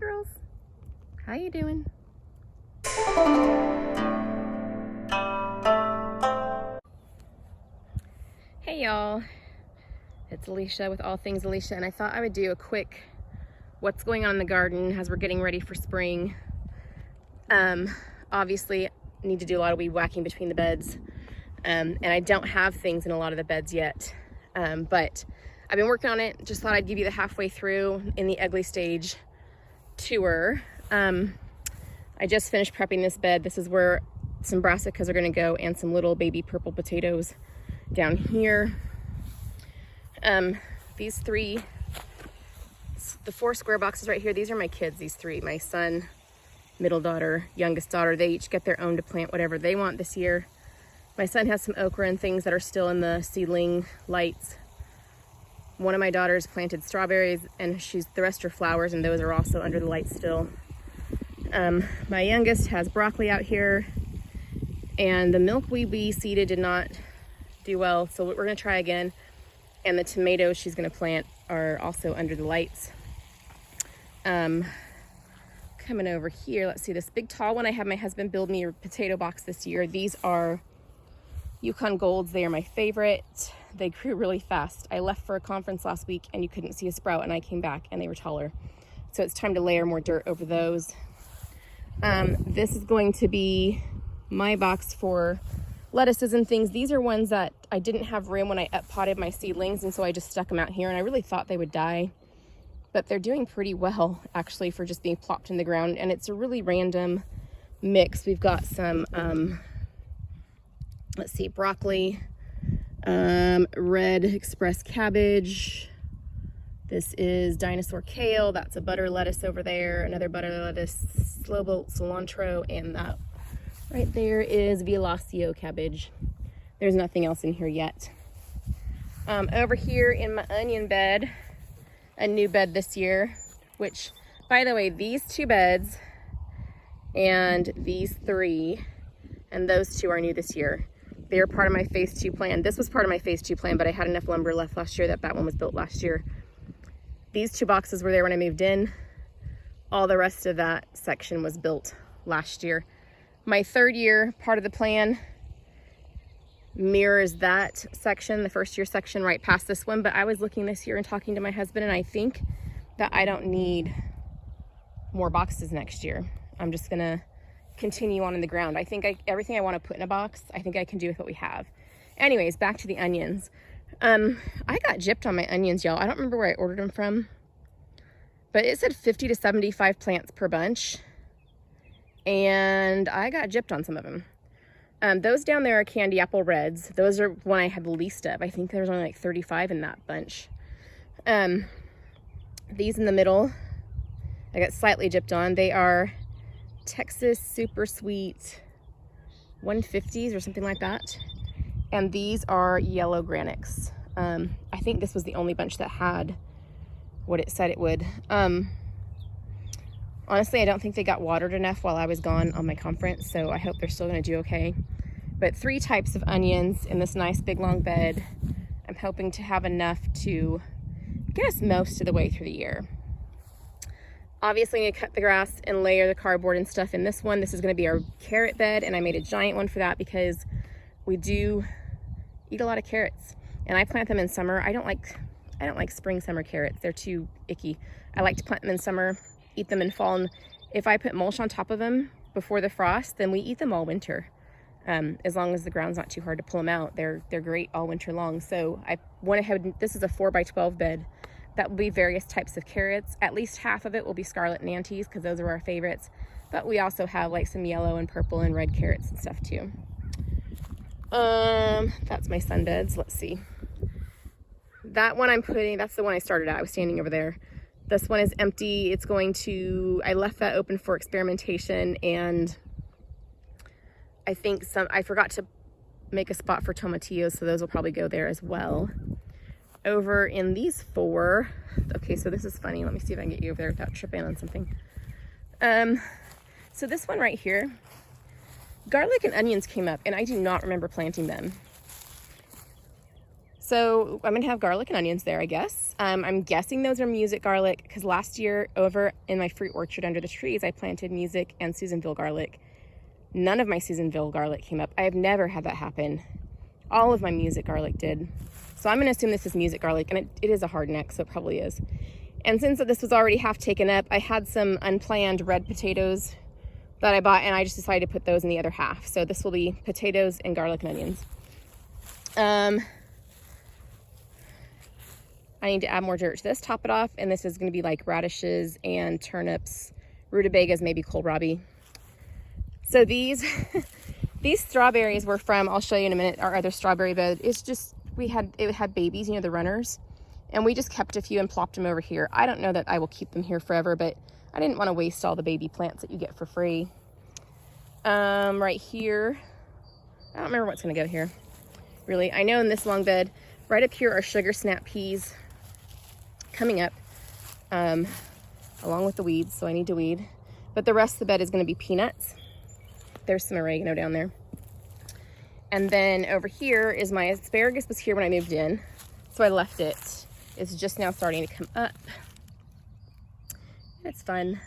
girls. How you doing? Hey y'all, it's Alicia with All Things Alicia, and I thought I would do a quick what's going on in the garden as we're getting ready for spring. Obviously need to do a lot of weed whacking between the beds, and I don't have things in a lot of the beds yet, but I've been working on it. Just thought I'd give you the halfway through in the ugly stage tour. I just finished prepping this bed. This is where some brassicas are going to go and some little baby purple potatoes down here. These three, the 4 square boxes right here, these are my kids, these 3, my son, middle daughter, youngest daughter. They each get their own to plant whatever they want this year. My son has some okra and things that are still in the seedling lights. One of my daughters planted strawberries, and the rest are flowers, and those are also under the lights still. My youngest has broccoli out here, and the milkweed we seeded did not do well, so we're gonna try again. And the tomatoes she's gonna plant are also under the lights. Coming over here, let's see, this big tall one, I had my husband build me a potato box this year. These are Yukon Golds. They are my favorite. They grew really fast. I left for a conference last week and you couldn't see a sprout, and I came back and they were taller. So it's time to layer more dirt over those. This is going to be my box for lettuces and things. These are ones that I didn't have room when I up potted my seedlings, and so I just stuck them out here, and I really thought they would die, but they're doing pretty well actually for just being plopped in the ground. And it's a really random mix. We've got some let's see, broccoli, red express cabbage. This is dinosaur kale. That's a butter lettuce over there. Another butter lettuce, slow bolt cilantro, and that right there is Violacio cabbage. There's nothing else in here yet. Over here in my onion bed, a new bed this year, which, by the way, these 2 beds and these 3 and those 2 are new this year. They're part of my phase 2 plan. This was part of my phase 2 plan, but I had enough lumber left last year that one was built last year. These 2 boxes were there when I moved in. All the rest of that section was built last year. My 3rd year part of the plan mirrors that section, the 1st year section right past this one, but I was looking this year and talking to my husband, and I think that I don't need more boxes next year. I'm just gonna continue on in the ground. I think everything I want to put in a box, I think I can do with what we have. Anyways, back to the onions. I got gypped on my onions, y'all. I don't remember where I ordered them from, but it said 50 to 75 plants per bunch, and I got gypped on some of them. Those down there are candy apple reds. Those are one I had the least of. I think there was only like 35 in that bunch. These in the middle, I got slightly gypped on. They are Texas super sweet 150s or something like that. And these are yellow granics. I think this was the only bunch that had what it said it would. Honestly, I don't think they got watered enough while I was gone on my conference, so I hope they're still gonna do okay. But 3 types of onions in this nice big long bed. I'm hoping to have enough to get us most of the way through the year. Obviously, I'm gonna cut the grass and layer the cardboard and stuff in this one. This is gonna be our carrot bed, and I made a giant one for that because we do eat a lot of carrots, and I plant them in summer. I don't like spring summer carrots. They're too icky. I like to plant them in summer, eat them in fall, and if I put mulch on top of them before the frost, then we eat them all winter. As long as the ground's not too hard to pull them out, they're great all winter long. So I went ahead, this is a 4x12 bed. That will be various types of carrots. At least half of it will be scarlet Nantes because those are our favorites, but we also have like some yellow and purple and red carrots and stuff too. That's my sunbeds. Let's see. That one that's the one I started at. I was standing over there. This one is empty. I left that open for experimentation, and I think I forgot to make a spot for tomatillos, so those will probably go there as well. Over in these 4, okay, so this is funny. Let me see if I can get you over there without tripping on something. So this one right here, garlic and onions came up, and I do not remember planting them. So I'm gonna have garlic and onions there, I guess. I'm guessing those are music garlic because last year over in my fruit orchard under the trees, I planted music and Susanville garlic. None of my Susanville garlic came up. I have never had that happen. All of my music garlic did. So I'm gonna assume this is music garlic, and it is a hard neck, so it probably is. And since this was already half taken up, I had some unplanned red potatoes that I bought, and I just decided to put those in the other half. So this will be potatoes and garlic and onions. I need to add more dirt to this, top it off, and this is gonna be like radishes and turnips, rutabagas, maybe kohlrabi. So these these strawberries were from, I'll show you in a minute, our other strawberry bed. It's just, it had babies, you know, the runners, and we just kept a few and plopped them over here. I don't know that I will keep them here forever, but I didn't want to waste all the baby plants that you get for free. Right here, I don't remember what's gonna go here, really. I know in this long bed, right up here are sugar snap peas coming up, along with the weeds, so I need to weed. But the rest of the bed is gonna be peanuts. There's some oregano down there. And then over here is my asparagus was here when I moved in, so I left it. It's just now starting to come up. It's fun.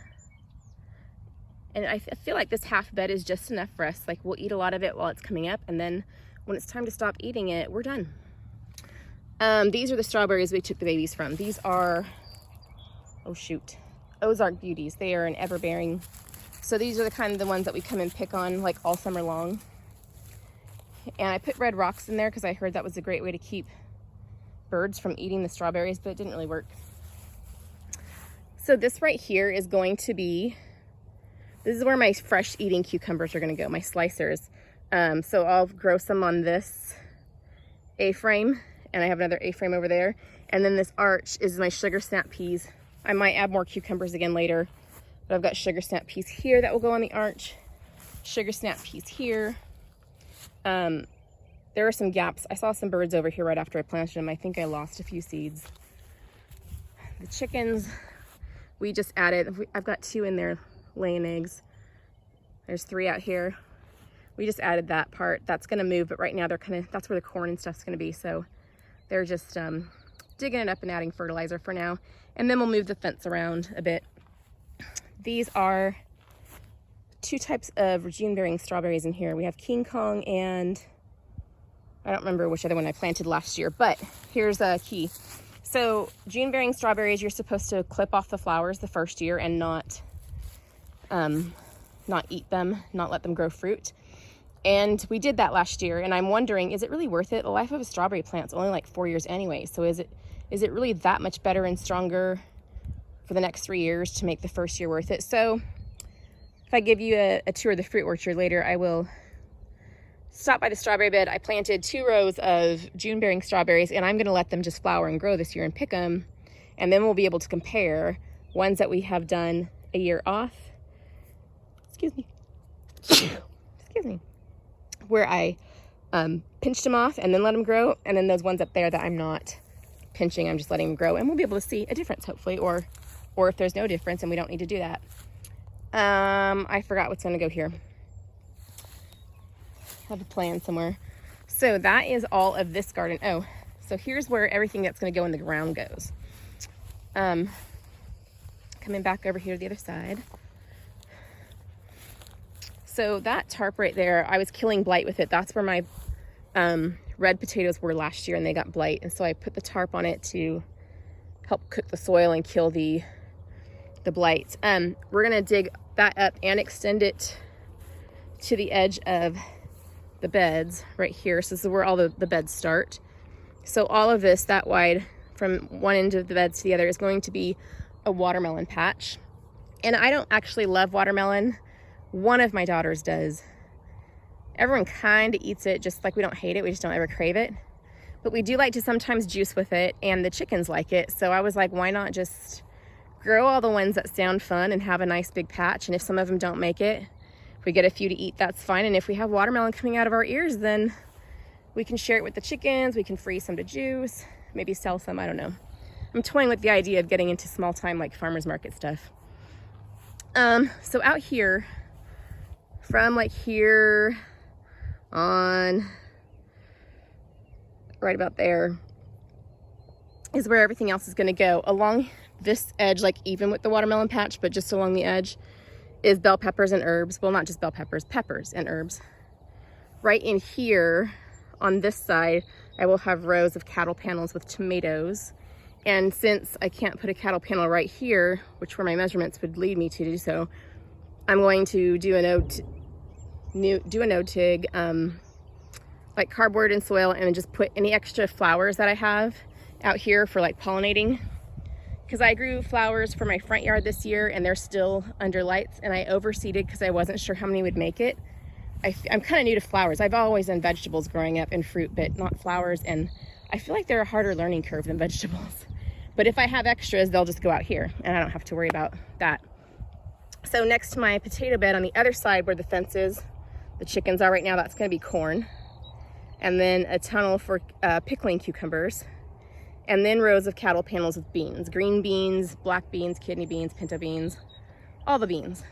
And I feel like this half bed is just enough for us. Like, we'll eat a lot of it while it's coming up, and then when it's time to stop eating it, we're done. These are the strawberries we took the babies from. These are, oh shoot, Ozark Beauties. They are an everbearing. So these are the kind of the ones that we come and pick on like all summer long. And I put red rocks in there because I heard that was a great way to keep birds from eating the strawberries, but it didn't really work. So this right here is going to be, this is where my fresh eating cucumbers are gonna go, my slicers. So I'll grow some on this A-frame, and I have another A-frame over there. And then this arch is my sugar snap peas. I might add more cucumbers again later, but I've got sugar snap peas here that will go on the arch. Sugar snap peas here. There are some gaps. I saw some birds over here right after I planted them. I think I lost a few seeds. The chickens, we just added, I've got 2 in there laying eggs. There's 3 out here. We just added that part. That's gonna move, but right now they're kind of, that's where the corn and stuff's gonna be. So they're just digging it up and adding fertilizer for now. And then we'll move the fence around a bit. These are 2 types of June-bearing strawberries in here. We have King Kong and I don't remember which other one I planted last year, but here's a key. So June-bearing strawberries, you're supposed to clip off the flowers the first year and not eat them, not let them grow fruit. And we did that last year, and I'm wondering, is it really worth it? The life of a strawberry plant's only like 4 years anyway, so is it really that much better and stronger for the next 3 years to make the first year worth it? So if I give you a tour of the fruit orchard later, I will stop by the strawberry bed. I planted 2 rows of June-bearing strawberries, and I'm gonna let them just flower and grow this year and pick them, and then we'll be able to compare ones that we have done a year off. Excuse me. Excuse me. Where I pinched them off and then let them grow, and then those ones up there that I'm not pinching, I'm just letting them grow, and we'll be able to see a difference hopefully, or if there's no difference and we don't need to do that. I forgot what's gonna go here. I have a plan somewhere. So that is all of this garden. Oh, so here's where everything that's gonna go in the ground goes. Coming back over here to the other side. So that tarp right there, I was killing blight with it. That's where my red potatoes were last year, and they got blight. And so I put the tarp on it to help cook the soil and kill the blight. We're gonna dig that up and extend it to the edge of the beds right here. So this is where all the beds start. So all of this, that wide, from one end of the bed to the other, is going to be a watermelon patch. And I don't actually love watermelon. One of my daughters does. Everyone kind of eats it, just like we don't hate it, we just don't ever crave it. But we do like to sometimes juice with it, and the chickens like it. So I was like, why not just grow all the ones that sound fun and have a nice big patch? And if some of them don't make it, if we get a few to eat, that's fine. And if we have watermelon coming out of our ears, then we can share it with the chickens, we can freeze some to juice, maybe sell some, I don't know. I'm toying with the idea of getting into small time like farmers market stuff. So out here, from like here on, right about there, is where everything else is going to go. Along this edge, like even with the watermelon patch, but just along the edge, is bell peppers and herbs. Well, not just bell peppers, peppers and herbs. Right in here on this side, I will have rows of cattle panels with tomatoes. And since I can't put a cattle panel right here, which where my measurements would lead me to do so, I'm going to do an no-tig, like cardboard and soil, and just put any extra flowers that I have out here for like pollinating. Because I grew flowers for my front yard this year and they're still under lights, and I overseeded because I wasn't sure how many would make it. I'm kind of new to flowers. I've always done vegetables growing up and fruit, but not flowers, and I feel like they're a harder learning curve than vegetables. But if I have extras, they'll just go out here and I don't have to worry about that. So next to my potato bed on the other side where the fence is, the chickens are right now, that's going to be corn. And then a tunnel for pickling cucumbers. And then rows of cattle panels with beans, green beans, black beans, kidney beans, pinto beans, all the beans.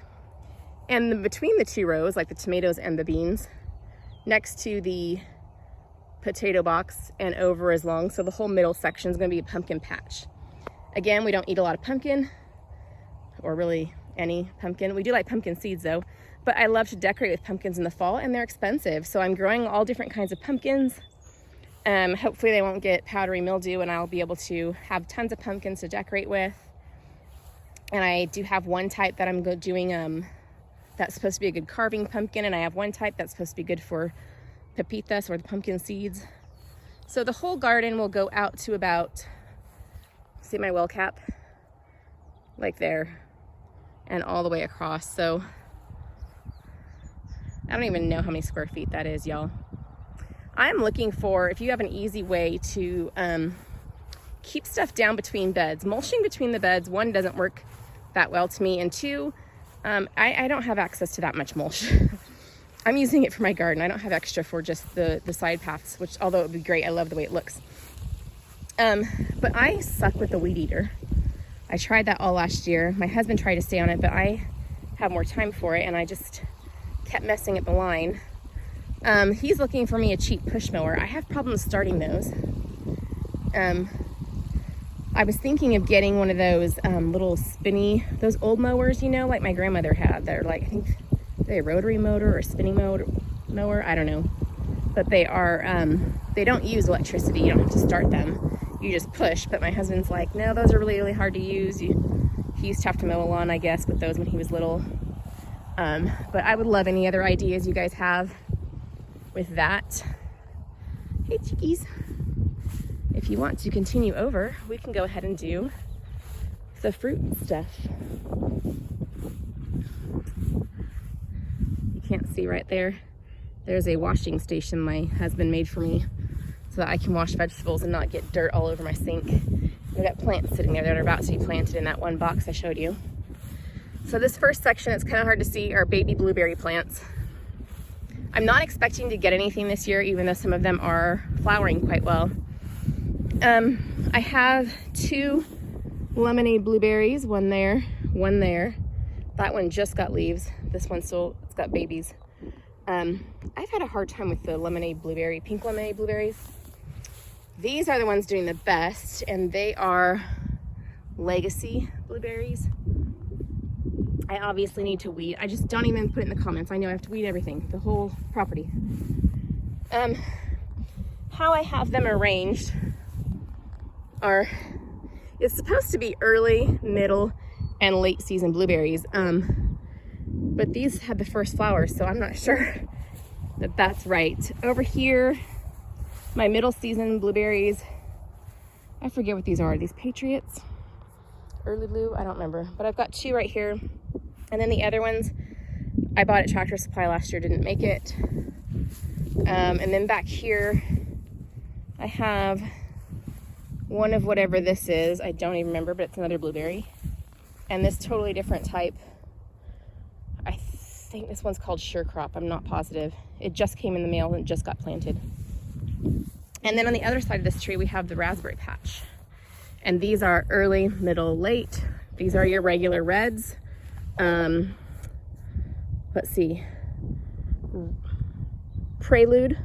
And between the two rows, like the tomatoes and the beans, next to the potato box and over as long, so the whole middle section is going to be a pumpkin patch. Again, we don't eat a lot of pumpkin, or really any pumpkin. We do like pumpkin seeds though, but I love to decorate with pumpkins in the fall, and they're expensive. So I'm growing all different kinds of pumpkins. Hopefully they won't get powdery mildew, and I'll be able to have tons of pumpkins to decorate with. And I do have one type that I'm doing that's supposed to be a good carving pumpkin, and I have one type that's supposed to be good for pepitas, or the pumpkin seeds. So the whole garden will go out to about, see my well cap? Like there, and all the way across. So I don't even know how many square feet that is, y'all. I'm looking for, if you have an easy way to keep stuff down between beds. Mulching between the beds, one, doesn't work that well to me, and two, I don't have access to that much mulch. I'm using it for my garden. I don't have extra for just the side paths, which, although it would be great, I love the way it looks. But I suck with the weed eater. I tried that all last year. My husband tried to stay on it, but I have more time for it, and I just kept messing at the line. He's looking for me a cheap push mower. I have problems starting those. I was thinking of getting one of those little spinny, those old mowers, you know, like my grandmother had. They're like, I think they're a rotary motor or spinning mower, I don't know. But they are, they don't use electricity. You don't have to start them. You just push. But my husband's like, no, those are really, really hard to use. He used to have to mow a lawn, I guess, with those when he was little. But I would love any other ideas you guys have with that. Hey, chickies. If you want to continue over, we can go ahead and do the fruit stuff. You can't see right there. There's a washing station my husband made for me so that I can wash vegetables and not get dirt all over my sink. I've got plants sitting there that are about to be planted in that one box I showed you. So this first section, it's kind of hard to see, are baby blueberry plants. I'm not expecting to get anything this year, even though some of them are flowering quite well. I have 2 lemonade blueberries, one there, one there. That one just got leaves. This one still, it's got babies. I've had a hard time with the lemonade blueberry, pink lemonade blueberries. These are the ones doing the best, and they are legacy blueberries. I obviously need to weed. I just don't even put it in the comments. I know I have to weed everything, the whole property. How I have them arranged are, it's supposed to be early, middle, and late season blueberries. But these had the first flowers, so I'm not sure that that's right. Over here, my middle season blueberries, I forget what these are. Are these Patriots? Early blue? I don't remember. But I've got 2 right here. And then the other ones I bought at Tractor Supply last year, didn't make it. And then back here, I have one of whatever this is. I don't even remember, but it's another blueberry. And this totally different type. I think this one's called Sure Crop. I'm not positive. It just came in the mail and just got planted. And then on the other side of this tree, we have the raspberry patch. And these are early, middle, late. These are your regular reds. Let's see. Prelude,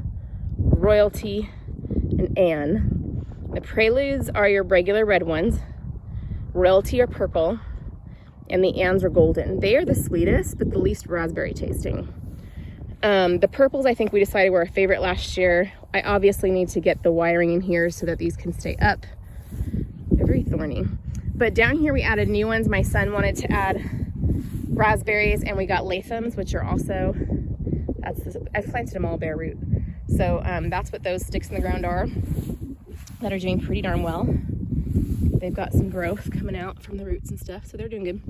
Royalty, and Anne. The Preludes are your regular red ones. Royalty are purple. And the Anns are golden. They are the sweetest, but the least raspberry tasting. The purples, I think we decided were our favorite last year. I obviously need to get the wiring in here so that these can stay up. They're very thorny. But down here we added new ones. My son wanted to add raspberries, and we got Lathams, which are also, I planted them all bare root. So that's what those sticks in the ground are that are doing pretty darn well. They've got some growth coming out from the roots and stuff, so they're doing good.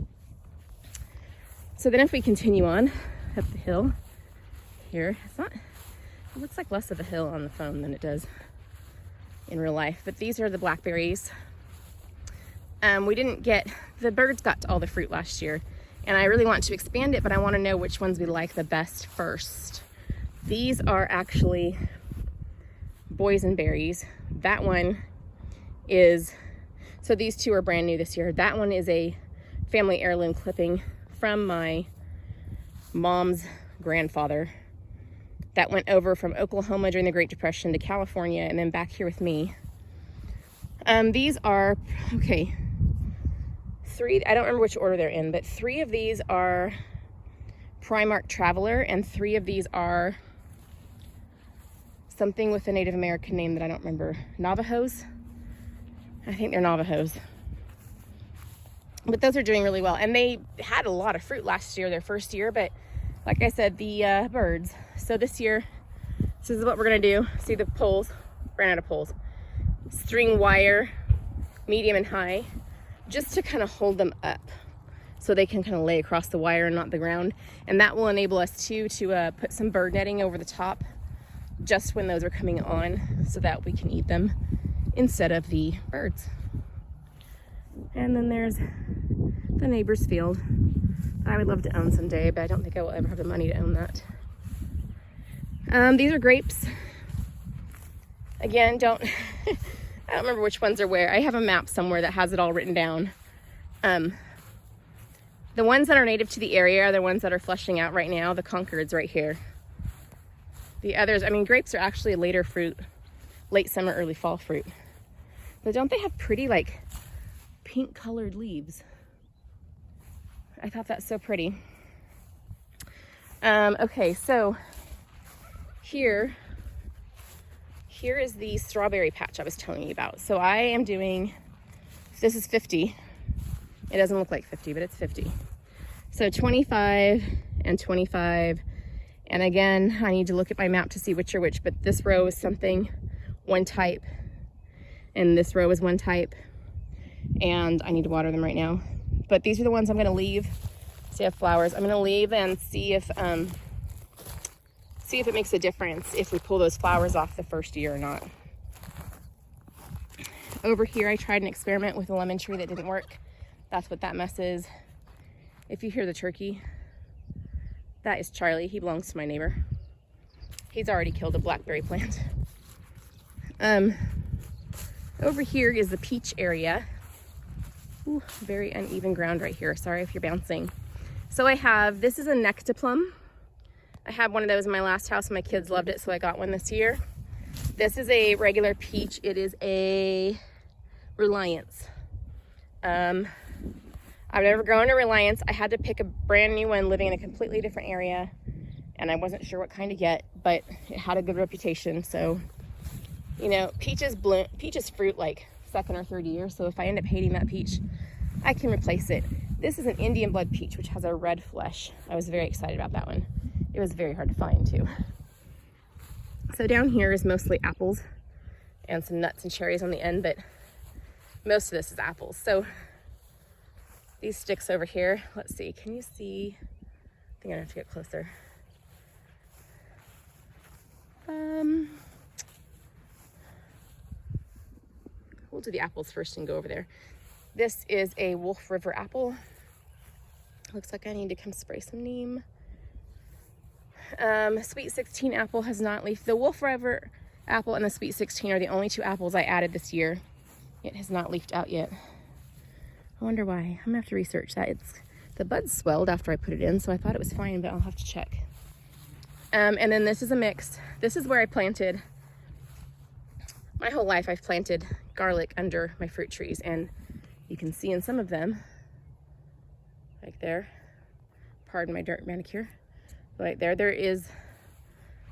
So then if we continue on up the hill here, it looks like less of a hill on the phone than it does in real life, but these are the blackberries. We didn't get, the birds got all the fruit last year, and I really want to expand it, but I want to know which ones we like the best first. These are actually boysenberries. That one is, so these two are brand new this year. That one is a family heirloom clipping from my mom's grandfather that went over from Oklahoma during the Great Depression to California and then back here with me. These are, okay, three, I don't remember which order they're in, but 3 of these are Primark Traveler, and 3 of these are something with a Native American name that I don't remember. Navajos? I think they're Navajos. But those are doing really well. And they had a lot of fruit last year, their first year, but like I said, the birds. So this year, this is what we're gonna do. See the poles? Ran out of poles. String wire, medium and high, just to kind of hold them up so they can kind of lay across the wire and not the ground. And that will enable us to put some bird netting over the top just when those are coming on so that we can eat them instead of the birds. And then there's the neighbor's field that I would love to own someday, but I don't think I will ever have the money to own that. These are grapes. Again, I don't remember which ones are where. I have a map somewhere that has it all written down. The ones that are native to the area are the ones that are flushing out right now. The Concord's right here. The others, I mean, grapes are actually a later fruit, late summer, early fall fruit. But don't they have pretty, like, pink colored leaves? I thought that's so pretty. Okay, so here is the strawberry patch I was telling you about. So I am doing, this is 50. It doesn't look like 50, but it's 50. So 25 and 25. And again, I need to look at my map to see which are which, but this row is something, one type, and this row is one type, and I need to water them right now. But these are the ones I'm gonna leave. See, I have flowers. I'm gonna leave and see if it makes a difference if we pull those flowers off the first year or not. Over here, I tried an experiment with a lemon tree that didn't work. That's what that mess is. If you hear the turkey, that is Charlie. He belongs to my neighbor. He's already killed a blackberry plant. Over here is the peach area. Ooh, very uneven ground right here. Sorry if you're bouncing. So I have, this is a nectaplum. I had one of those in my last house. My kids loved it, so I got one this year. This is a regular peach. It is a Reliance. I've never grown a Reliance. I had to pick a brand new one living in a completely different area, and I wasn't sure what kind to get, but it had a good reputation. So, you know, peaches fruit like second or third year, so if I end up hating that peach, I can replace it. This is an Indian blood peach, which has a red flesh. I was very excited about that one. It was very hard to find too. So down here is mostly apples and some nuts and cherries on the end, but most of this is apples. So these sticks over here, let's see, can you see? I think I have to get closer. We'll do the apples first and go over there. This is a Wolf River apple. Looks like I need to come spray some neem. Sweet 16 apple has not leafed. The Wolf River apple and the Sweet 16 are the only 2 apples I added this year. It has not leafed out yet. I wonder why. I'm gonna have to research that. The buds swelled after I put it in, so I thought it was fine, but I'll have to check. And then this is a mix. This is where I planted, my whole life I've planted garlic under my fruit trees, and you can see in some of them, like there, pardon my dirt manicure, right there, there is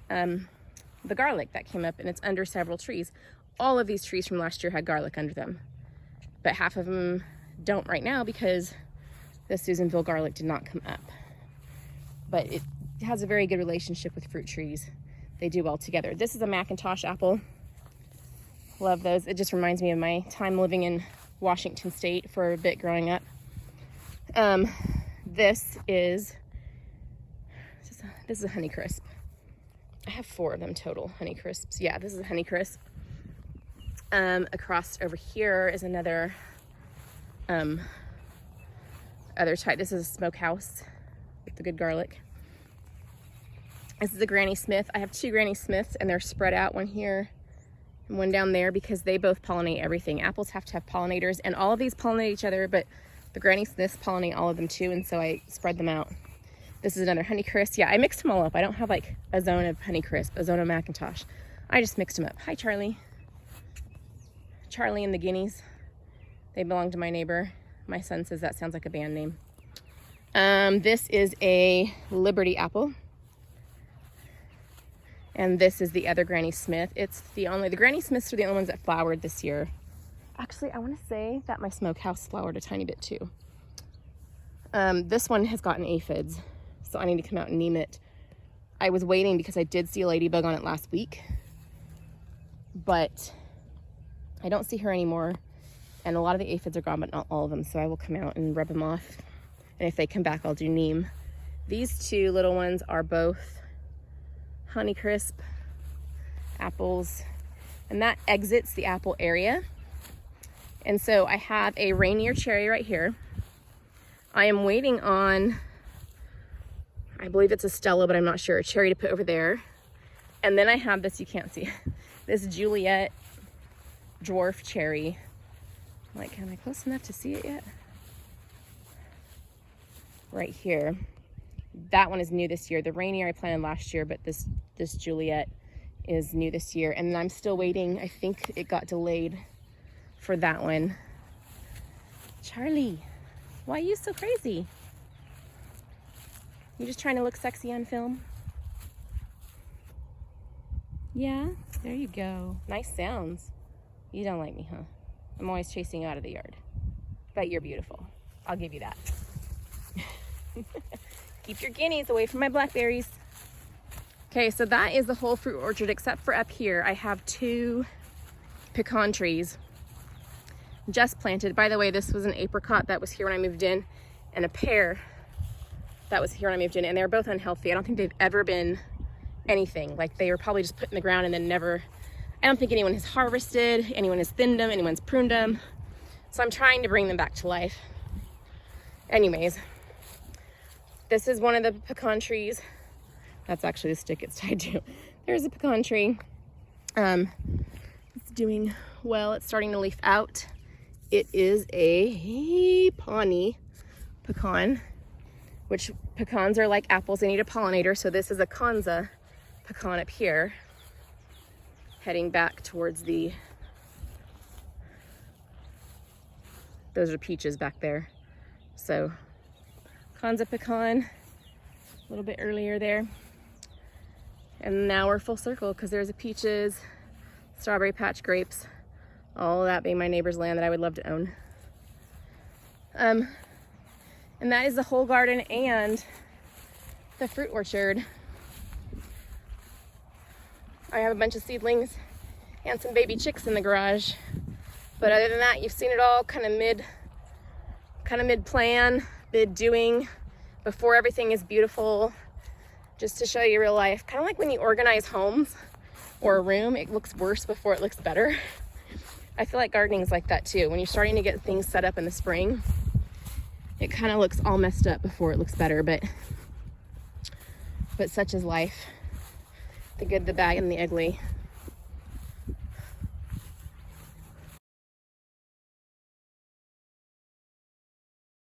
the garlic that came up, and it's under several trees. All of these trees from last year had garlic under them, but half of them don't right now because the Susanville garlic did not come up. But it has a very good relationship with fruit trees. They do well together. This is a Macintosh apple. Love those. It just reminds me of my time living in Washington State for a bit growing up. This is a Honeycrisp. I have 4 of them total, Honeycrisps. Yeah, this is a Honeycrisp. Across over here is another other type. This is a smokehouse with the good garlic. This is a Granny Smith. I have 2 Granny Smiths, and they're spread out, one here and one down there, because they both pollinate everything. Apples have to have pollinators, and all of these pollinate each other, but the Granny Smiths pollinate all of them too, and so I spread them out. This is another Honeycrisp. Yeah, I mixed them all up. I don't have like a zone of Honeycrisp, a zone of Macintosh. I just mixed them up. Hi, Charlie. Charlie and the Guineas. They belong to my neighbor. My son says that sounds like a band name. This is a Liberty apple. And this is the other Granny Smith. The Granny Smiths are the only ones that flowered this year. Actually, I want to say that my smokehouse flowered a tiny bit too. This one has gotten aphids, so I need to come out and neem it. I was waiting because I did see a ladybug on it last week, but I don't see her anymore. And a lot of the aphids are gone, but not all of them. So I will come out and rub them off. And if they come back, I'll do neem. These 2 little ones are both Honeycrisp apples, and that exits the apple area. And so I have a Rainier cherry right here. I am waiting on, I believe it's a Stella, but I'm not sure, a cherry to put over there. And then I have this, you can't see, this Juliet dwarf cherry. Like, am I close enough to see it yet? Right here. That one is new this year. The Rainier I planted last year, but this Juliet is new this year. And then I'm still waiting. I think it got delayed for that one. Charlie, why are you so crazy? You just trying to look sexy on film? Yeah, there you go. Nice sounds. You don't like me, huh? I'm always chasing you out of the yard. But you're beautiful. I'll give you that. Keep your guineas away from my blackberries. Okay, so that is the whole fruit orchard, except for up here. I have 2 pecan trees just planted. By the way, this was an apricot that was here when I moved in, and a pear that was here when I moved in, and they're both unhealthy. I don't think they've ever been anything. Like, they were probably just put in the ground and then never, I don't think anyone has harvested, anyone has thinned them, anyone's pruned them. So I'm trying to bring them back to life. Anyways, this is one of the pecan trees. That's actually the stick it's tied to. There's a pecan tree. It's doing well. It's starting to leaf out. It is a Pawnee pecan, which pecans are like apples. They need a pollinator. So this is a Kanza pecan up here, heading back towards those are peaches back there. So Kanza pecan, a little bit earlier there. And now we're full circle because there's a peaches, strawberry patch, grapes, all of that being my neighbor's land that I would love to own. And that is the whole garden and the fruit orchard. I have a bunch of seedlings and some baby chicks in the garage. But other than that, you've seen it all kind of mid-plan, mid-doing, before everything is beautiful, just to show you real life. Kind of like when you organize homes or a room, it looks worse before it looks better. I feel like gardening is like that too. When you're starting to get things set up in the spring, it kind of looks all messed up before it looks better, but such is life. The good, the bad, and the ugly.